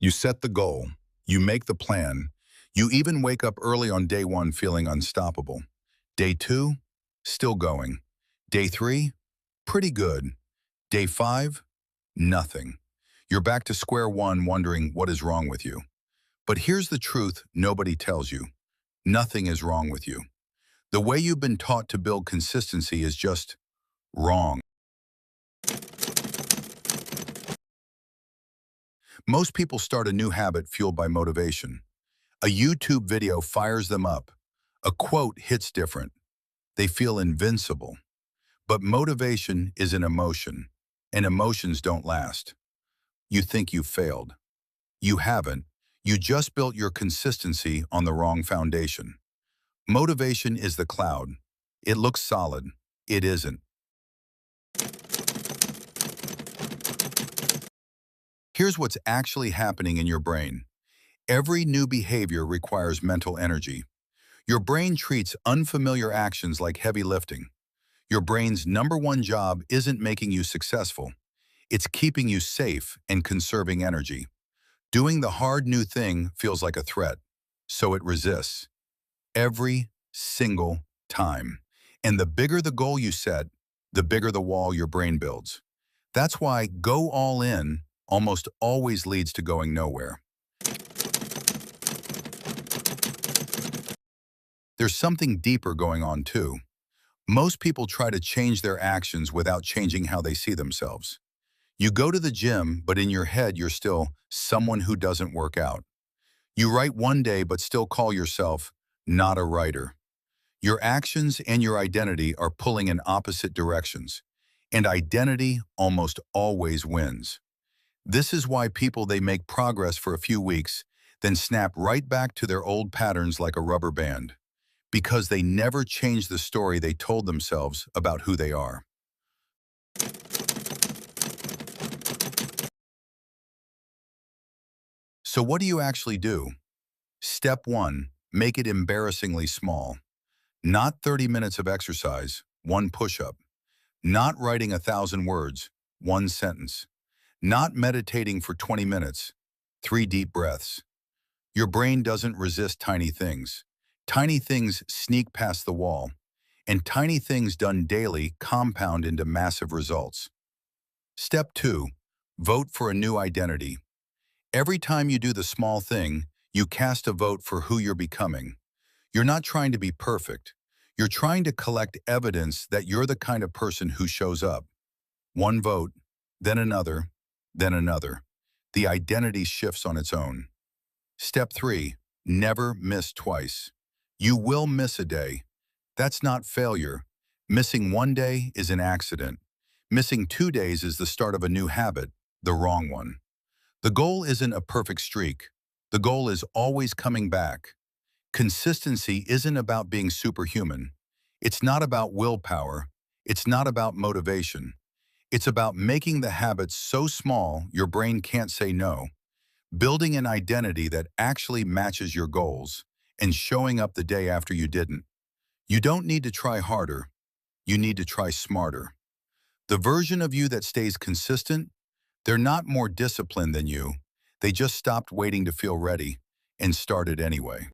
You set the goal, you make the plan, you even wake up early on day one feeling unstoppable. Day two, still going. Day three, pretty good. Day five, nothing. You're back to square one wondering what is wrong with you. But here's the truth nobody tells you. Nothing is wrong with you. The way you've been taught to build consistency is just wrong. Most people start a new habit fueled by motivation. A YouTube video fires them up. A quote hits different. They feel invincible. But motivation is an emotion, and emotions don't last. You think you've failed. You haven't. You just built your consistency on the wrong foundation. Motivation is the cloud. It looks solid. It isn't. Here's what's actually happening in your brain. Every new behavior requires mental energy. Your brain treats unfamiliar actions like heavy lifting. Your brain's number one job isn't making you successful. It's keeping you safe and conserving energy. Doing the hard new thing feels like a threat, so it resists. Every single time. And the bigger the goal you set, the bigger the wall your brain builds. That's why go all in almost always leads to going nowhere. There's something deeper going on too. Most people try to change their actions without changing how they see themselves. You go to the gym, but in your head you're still someone who doesn't work out. You write one day but still call yourself not a writer. Your actions and your identity are pulling in opposite directions, and identity almost always wins. This is why they make progress for a few weeks, then snap right back to their old patterns like a rubber band, because they never change the story they told themselves about who they are. So what do you actually do? Step one, make it embarrassingly small. Not 30 minutes of exercise, one push-up. Not writing 1,000 words, one sentence. Not meditating for 20 minutes, 3 deep breaths. Your brain doesn't resist tiny things. Tiny things sneak past the wall, and tiny things done daily compound into massive results. Step two, vote for a new identity. Every time you do the small thing, you cast a vote for who you're becoming. You're not trying to be perfect. You're trying to collect evidence that you're the kind of person who shows up. One vote, then another, then another. The identity shifts on its own. Step three, never miss twice. You will miss a day. That's not failure. Missing one day is an accident. Missing 2 days is the start of a new habit, the wrong one. The goal isn't a perfect streak. The goal is always coming back. Consistency isn't about being superhuman. It's not about willpower. It's not about motivation. It's about making the habits so small your brain can't say no, building an identity that actually matches your goals, and showing up the day after you didn't. You don't need to try harder. You need to try smarter. The version of you that stays consistent, they're not more disciplined than you. They just stopped waiting to feel ready and started anyway.